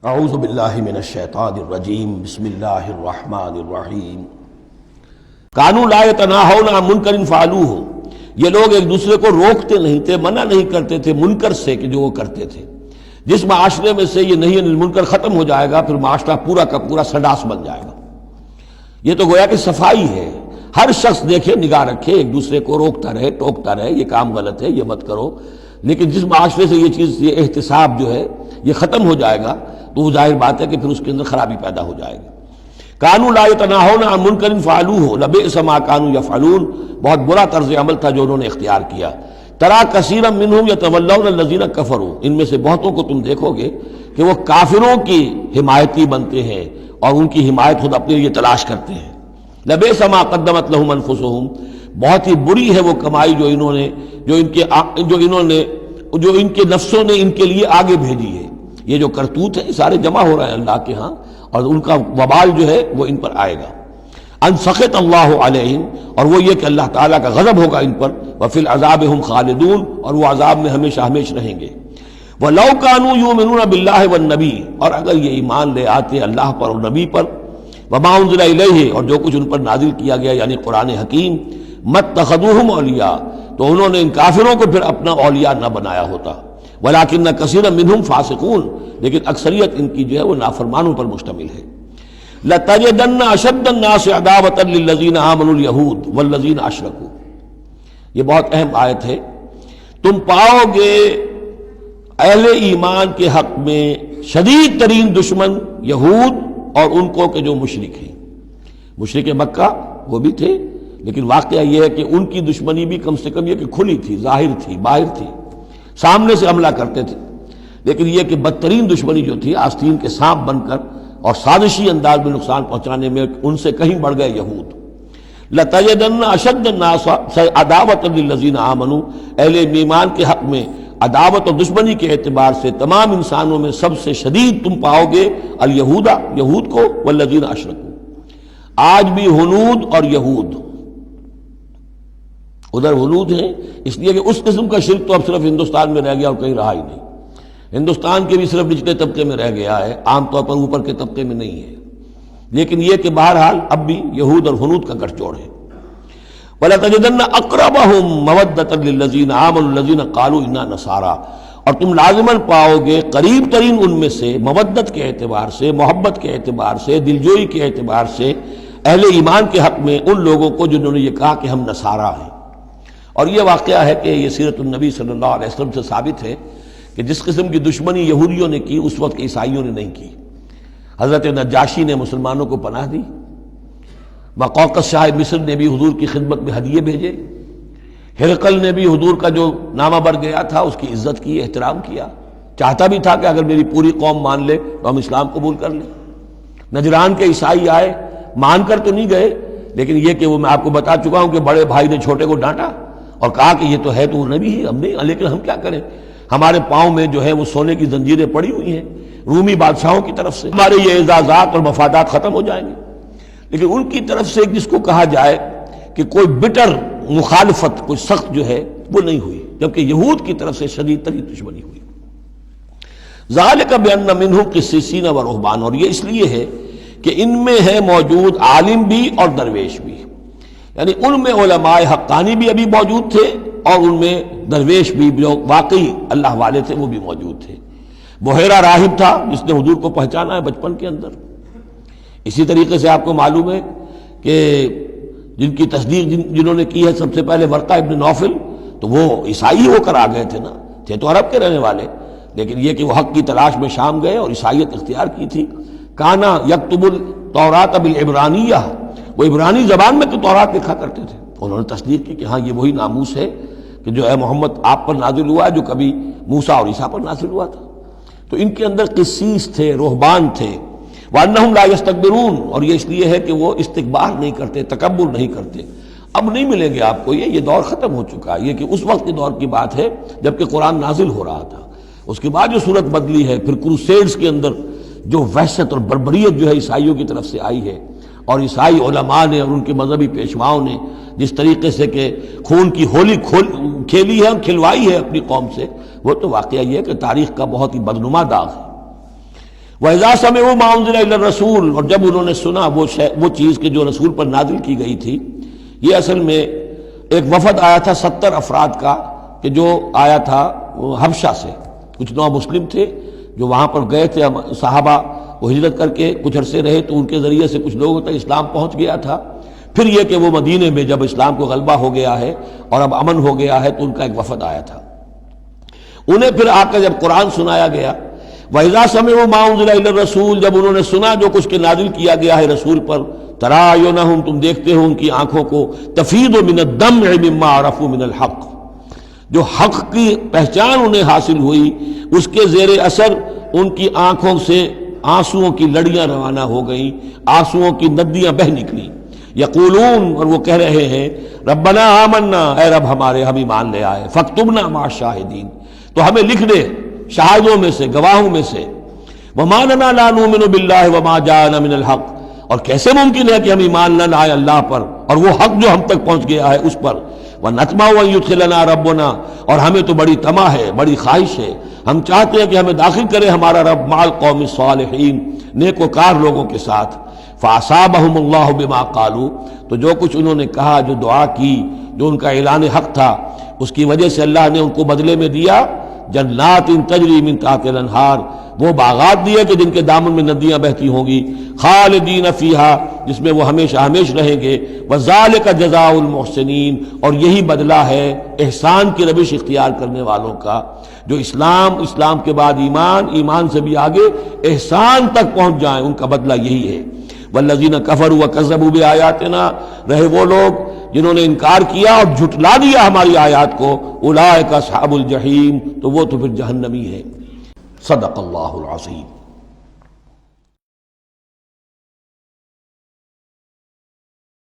اعوذ باللہ من الشیطان الرجیم بسم اللہ الرحمن الرحیم کانوا لا یتناہون عن منکر فعلوہ، یہ لوگ ایک دوسرے کو روکتے نہیں تھے، منع نہیں کرتے تھے منکر سے کہ جو وہ کرتے تھے۔ جس معاشرے میں سے یہ نہیں عن المنکر ختم ہو جائے گا پھر معاشرہ پورا کا پورا سڈاس بن جائے گا۔ یہ تو گویا کہ صفائی ہے، ہر شخص دیکھے نگاہ رکھے، ایک دوسرے کو روکتا رہے ٹوکتا رہے، یہ کام غلط ہے یہ مت کرو۔ لیکن جس معاشرے سے یہ چیز، یہ احتساب جو ہے یہ ختم ہو جائے گا تو وہ ظاہر بات ہے کہ پھر اس کے اندر خرابی پیدا ہو جائے گی۔ کانوا لا یتناہون عن منکر فعلوہ لبئس ما کانوا یفعلون، بہت برا طرز عمل تھا جو انہوں نے اختیار کیا۔ ترا کثیرا منہم یتولون الذین کفروا، ان میں سے بہتوں کو تم دیکھو گے کہ وہ کافروں کی حمایتی بنتے ہیں اور ان کی حمایت خود اپنے لیے تلاش کرتے ہیں۔ لبئس ما قدمت لہم انفسہم، بہت ہی بری ہے وہ کمائی جو ان کے نفسوں نے ان کے لیے آگے بھیجی ہے۔ یہ جو کرتوت ہے سارے جمع ہو رہے ہیں اللہ کے ہاں، اور ان کا وبال جو ہے وہ ان پر آئے گا۔ ان سخط اللہ علیہم، اور وہ یہ کہ اللہ تعالیٰ کا غضب ہوگا ان پر، وفی العذاب ہم خالدون، اور وہ عذاب میں ہمیشہ ہمیشہ رہیں گے۔ وَلَوْ كَانُوا يُؤْمِنُونَ بِاللَّهِ وَالنَّبِيِّ، اور اگر یہ ایمان لے آتے اللہ پر اور نبی پر، وَمَا أُنزِلَ إِلَيْهِ، اور جو کچھ ان پر نازل کیا گیا یعنی قرآن حکیم، مَتَّخَذُوهُمْ أَوْلِيَاءَ، تو انہوں نے ان کافروں کو پھر اپنا اولیاء نہ بنایا ہوتا۔ وَلَٰكِنَّ كَثِيرًا مِّنْهُمْ فَاسِقُونَ، لیکن اکثریت ان کی جو ہے وہ نافرمانوں پر مشتمل ہے۔ لَتَجِدَنَّ أَشَدَّ النَّاسِ عَدَاوَةً لِّلَّذِينَ آمَنُوا الْيَهُودَ وَالَّذِينَ أَشْرَكُوا، یہ بہت اہم آیت ہے۔ تم پاؤ گے اہل ایمان کے حق میں شدید ترین دشمن یہود اور ان کو کہ جو مشرک ہیں۔ مشرک مکہ وہ بھی تھے، لیکن واقعہ یہ ہے کہ ان کی دشمنی بھی کم سے کم یہ کہ کھلی تھی، ظاہر تھی، باہر تھی، سامنے سے حملہ کرتے تھے، لیکن یہ کہ بدترین دشمنی جو تھی آستین کے سانپ بن کر اور سازشی انداز میں نقصان پہنچانے میں ان سے کہیں بڑھ گئے یہود۔ لَتَجِدَنَّ أَشَدَّ النَّاسِ عَدَاوَةً لِّلَّذِينَ آمَنُوا، اہل ایمان کے حق میں عداوت اور دشمنی کے اعتبار سے تمام انسانوں میں سب سے شدید تم پاؤ گے الیہود، یہود کو، والذین اشرکوا۔ آج بھی ہنود اور یہود، ادھر ہنود ہیں اس لیے کہ اس قسم کا شرک تو اب صرف ہندوستان میں رہ گیا اور کہیں رہا ہی نہیں۔ ہندوستان کے بھی صرف نچلے طبقے میں رہ گیا ہے، عام طور پر اوپر کے طبقے میں نہیں ہے، لیکن یہ کہ بہرحال اب بھی یہود اور ہنود کا گٹھ جوڑ ہے۔ وَلَتَجِدَنَّ أَقْرَبَهُمْ مَوَدَّةً لِّلَّذِينَ آمَنُوا الَّذِينَ قَالُوا إِنَّا نَصَارَىٰ، اور تم لازماً پاؤ گے قریب ترین ان میں سے، مودت کے اعتبار سے، محبت کے اعتبار سے، دلجوئی کے اعتبار سے، اہل ایمان کے حق میں ان لوگوں کو جنہوں نے یہ کہا کہ ہم نصارہ ہیں۔ اور یہ واقعہ ہے کہ یہ سیرت النبی صلی اللہ علیہ وسلم سے ثابت ہے کہ جس قسم کی دشمنی یہودیوں نے کی اس وقت عیسائیوں نے نہیں کی۔ حضرت نجاشی نے مسلمانوں کو پناہ دی، مقوقس شاہ مصر نے بھی حضور کی خدمت میں ہدیے بھیجے، ہرقل نے بھی حضور کا جو نامہ بر گیا تھا اس کی عزت کی، احترام کیا، چاہتا بھی تھا کہ اگر میری پوری قوم مان لے تو ہم اسلام قبول کر لیں۔ نجران کے عیسائی آئے، مان کر تو نہیں گئے، لیکن یہ کہ وہ میں آپ کو بتا چکا ہوں کہ بڑے بھائی نے چھوٹے کو ڈانٹا اور کہا کہ یہ تو ہے تو وہ نبی ہی، ہم نہیں، لیکن ہم کیا کریں، ہمارے پاؤں میں جو ہے وہ سونے کی زنجیریں پڑی ہوئی ہیں رومی بادشاہوں کی طرف سے، ہمارے یہ اعزازات اور مفادات ختم ہو جائیں گے۔ لیکن ان کی طرف سے جس کو کہا جائے کہ کوئی بٹر مخالفت، کوئی سخت جو ہے وہ نہیں ہوئی، جبکہ یہود کی طرف سے شدید ترین دشمنی ہوئی۔ ذالک بان منہم قسیسین و رہبان، اور یہ اس لیے ہے کہ ان میں ہے موجود عالم بھی اور درویش بھی، یعنی ان میں علماء حقانی بھی ابھی موجود تھے اور ان میں درویش بھی جو واقعی اللہ والے تھے وہ بھی موجود تھے۔ بحیرہ راہب تھا جس نے حضور کو پہچانا ہے بچپن کے اندر۔ اسی طریقے سے آپ کو معلوم ہے کہ جن کی تصدیق جنہوں نے کی ہے سب سے پہلے ورقہ ابن نوفل، تو وہ عیسائی ہو کر آ گئے تھے نا، تھے تو عرب کے رہنے والے، لیکن یہ کہ وہ حق کی تلاش میں شام گئے اور عیسائیت اختیار کی تھی۔ کانا یکتب التوراۃ بالعبرانیہ، وہ عبرانی زبان میں تو تورات لکھا کرتے تھے۔ انہوں نے تصدیق کی کہ ہاں یہ وہی ناموس ہے کہ جو ہے محمد آپ پر نازل ہوا ہے، جو کبھی موسیٰ اور عیسیٰ پر نازل ہوا تھا۔ تو ان کے اندر قسیس تھے، رہبان تھے۔ وَأَنَّهُمْ لَا يَسْتَكْبِرُونَ، اور یہ اس لیے ہے کہ وہ استکبار نہیں کرتے، تکبر نہیں کرتے۔ اب نہیں ملیں گے آپ کو، یہ دور ختم ہو چکا ہے، یہ کہ اس وقت کے دور کی بات ہے جبکہ قرآن نازل ہو رہا تھا۔ اس کے بعد جو صورت بدلی ہے، پھر کروسیڈز کے اندر جو وحشت اور بربریت جو ہے عیسائیوں کی طرف سے آئی ہے، اور عیسائی علماء نے اور ان کے مذہبی پیشواؤں نے جس طریقے سے کہ خون کی ہولی کھیلی ہے اور کھلوائی ہے اپنی قوم سے، وہ تو واقعہ یہ ہے کہ تاریخ کا بہت ہی بدنما داغ ہے۔ وَإِذَا سَمِعُوا مَا أُنزِلَ إِلَى الرَّسُولِ، اور جب انہوں نے سنا وہ چیز کہ جو رسول پر نازل کی گئی تھی. یہ اصل میں ایک وفد آیا تھا 70 افراد کا کہ جو آیا تھا حبشہ سے. کچھ نو مسلم تھے جو وہاں پر گئے تھے صحابہ، وہ ہجرت کر کے کچھ عرصے رہے تو ان کے ذریعے سے کچھ لوگوں تک اسلام پہنچ گیا تھا. پھر یہ کہ وہ مدینے میں جب اسلام کو غلبہ ہو گیا ہے اور اب امن ہو گیا ہے تو ان کا ایک وفد آیا تھا. انہیں پھر آ کر جب قرآن سنایا گیا، وَإِذَا سَمِعُوا مَا أُنزِلَ إِلَى الرَّسُولِ، جب انہوں نے سنا جو کچھ کے نازل کیا گیا ہے رسول پر، تَرَىٰ أَعْيُنَهُمْ، تم دیکھتے ہو ان کی آنکھوں کو، تَفِيضُ مِنَ الدَّمْعِ مِمَّا عَرَفُوا مِنَ الْحَقِّ، جو حق کی پہچان انہیں حاصل ہوئی اس کے زیر اثر ان کی آنکھوں سے آنسوؤں کی لڑیاں روانہ ہو گئیں، آنسوؤں کی ندیاں بہہ نکلی. یقولون، اور وہ کہہ رہے ہیں، ربنا آمنا، اے رب ہمارے ہم ایمان لے آئے، فاکتبنا مع الشاہدین، تو ہمیں لکھ دے شاہدوں میں سے، گواہوں میں سے. وما لنا لا نؤمن باللہ وما جاءنا من الحق، اور کیسے ممکن ہے کہ ہم ایمان نہ لائیں اللہ پر اور وہ حق جو ہم تک پہنچ گیا ہے اس پر. وَنَطْمَعُ أَن يُدْخِلَنَا رَبُّنَا، اور ہمیں تو بڑی طمع ہے، بڑی خواہش ہے، ہم چاہتے ہیں کہ ہمیں داخل کرے ہمارا رب مع القوم الصالحین، نیک وکار لوگوں کے ساتھ. فَأَصَابَهُمُ اللَّهُ بِمَا قَالُوا، تو جو کچھ انہوں نے کہا، جو دعا کی، جو ان کا اعلان حق تھا، اس کی وجہ سے اللہ نے ان کو بدلے میں دیا جنات تجری من تحت الانہار، وہ باغات دیے کہ جن کے دامن میں ندیاں بہتی ہوں گی، خالدین فیہا، جس میں وہ ہمیشہ ہمیش رہیں گے. وذالک جزاء المحسنین، اور یہی بدلہ ہے احسان کی روش اختیار کرنے والوں کا، جو اسلام کے بعد ایمان سے بھی آگے احسان تک پہنچ جائیں، ان کا بدلہ یہی ہے. والذین کفروا وکذبوا بآیاتنا، رہے وہ لوگ جنہوں نے انکار کیا اور جھٹلا دیا ہماری آیات کو، اولئک اصحاب الجحیم، تو وہ تو پھر جہنمی ہے. صدق اللہ العظیم.